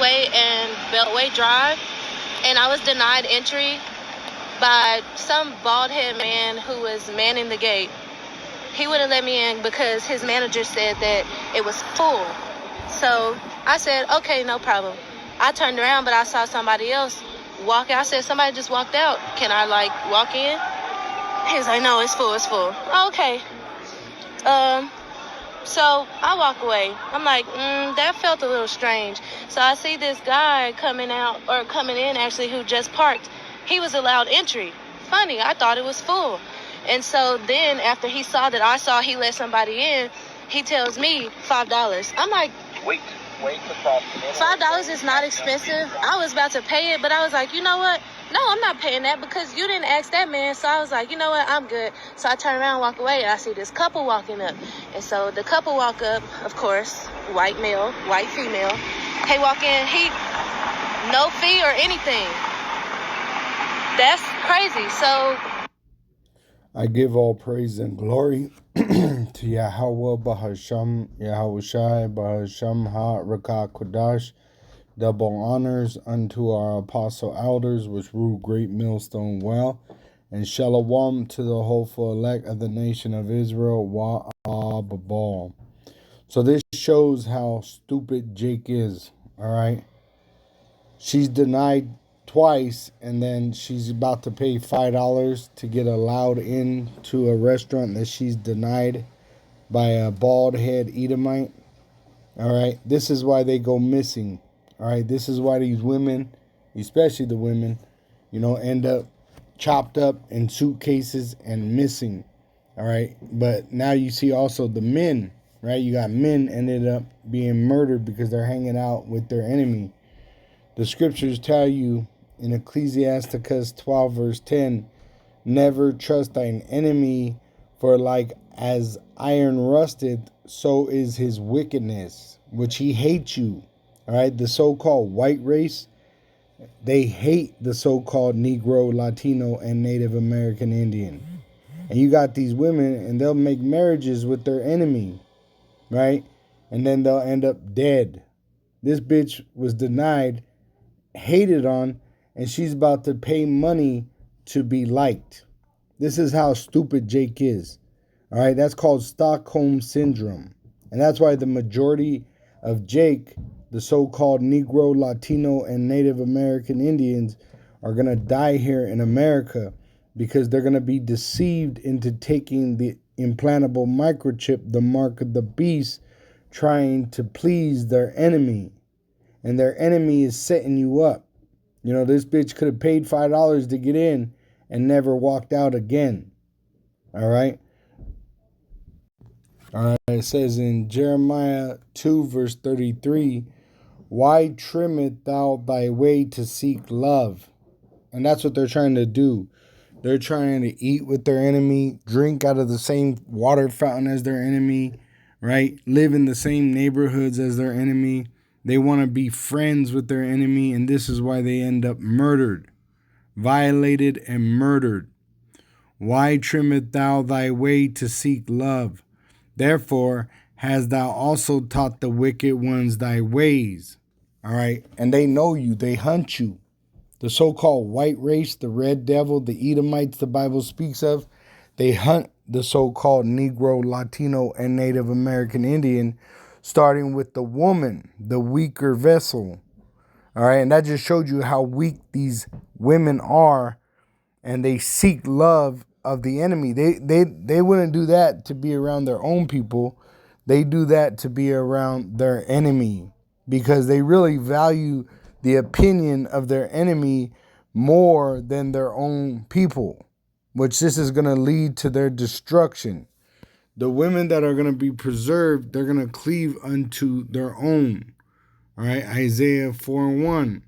Expressway and Beltway Drive, and I was denied entry by some bald-headed man who was manning the gate. He wouldn't let me in because his manager said that it was full. So I said, okay, no problem. I turned around, but I saw somebody else walk out. I said, somebody just walked out. Can I, walk in? He was like, no, it's full, it's full. Okay. So I walk away. I'm like, that felt a little strange. So I see this guy coming in actually, who just parked. He was allowed entry. Funny, I thought it was full. And so then after he saw that I saw he let somebody in, he tells me $5. I'm like, wait to cross. $5 is not expensive. I was about to pay it, but I was like, you know what? No, I'm not paying that because you didn't ask that man. So I was like, you know what? I'm good. So I turn around and walk away, and I see this couple walking up. And so the couple walk up, of course, white male, white female. They walk in, no fee or anything. That's crazy. So I give all praise and glory to Yahweh Bahasham, Yahushai Bahasham Ha-Rakah Kodash. Double honors unto our apostle elders, which rule Great Millstone well, and shalom to the hopeful elect of the nation of Israel. Wa'ababal. So this shows how stupid Jake is. All right, she's denied twice, and then she's about to pay $5 to get allowed in to a restaurant that she's denied by a bald head Edomite. All right, this is why they go missing. All right, this is why these women, especially the women, end up chopped up in suitcases and missing. All right, but now you see also the men, right? You got men ended up being murdered because they're hanging out with their enemy. The scriptures tell you in Ecclesiasticus 12 verse 10, never trust thine enemy, for like as iron rusted, so is his wickedness, which he hates you. All right, the so-called white race, they hate the so-called Negro, Latino, and Native American Indian. And you got these women, and they'll make marriages with their enemy, right? And then they'll end up dead. This bitch was denied, hated on, and she's about to pay money to be liked. This is how stupid Jake is. All right, that's called Stockholm Syndrome. And that's why the majority of Jake, the so-called Negro, Latino, and Native American Indians, are going to die here in America because they're going to be deceived into taking the implantable microchip, the mark of the beast, trying to please their enemy. And their enemy is setting you up. This bitch could have paid $5 to get in and never walked out again. All right. All right. It says in Jeremiah 2 verse 33, why trimmest thou thy way to seek love? And that's what they're trying to do. They're trying to eat with their enemy, drink out of the same water fountain as their enemy, right? Live in the same neighborhoods as their enemy. They want to be friends with their enemy, and this is why they end up murdered, violated, and murdered. Why trimmest thou thy way to seek love? Therefore hast thou also taught the wicked ones thy ways. All right, and they know you, they hunt you. The so-called white race, the red devil, the Edomites the Bible speaks of, they hunt the so-called Negro, Latino, and Native American Indian, starting with the woman, the weaker vessel. All right, and that just showed you how weak these women are, and they seek love of the enemy. They wouldn't do that to be around their own people. They do that to be around their enemy because they really value the opinion of their enemy more than their own people, which this is going to lead to their destruction. The women that are going to be preserved, they're going to cleave unto their own. All right, Isaiah 4:1.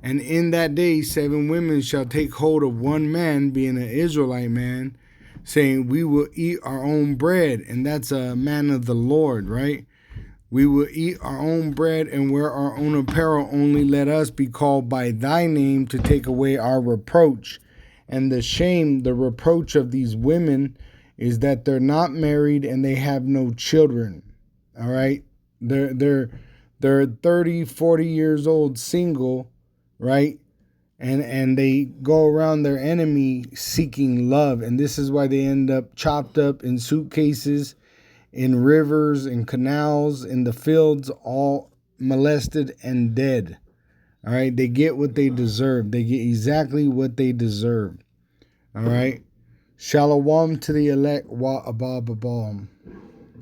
And in that day 7 women shall take hold of one man, being an Israelite man, saying, we will eat our own bread. And that's a man of the Lord, right? We will eat our own bread and wear our own apparel. Only let us be called by thy name to take away our reproach. And the shame, the reproach of these women is that they're not married and they have no children. All right. They're 30, 40 years old, single, right? And they go around their enemy seeking love. And this is why they end up chopped up in suitcases, in rivers, in canals, in the fields, all molested and dead. All right, they get what they deserve. They get exactly what they deserve. All right. Shalom to the elect wa abab abam.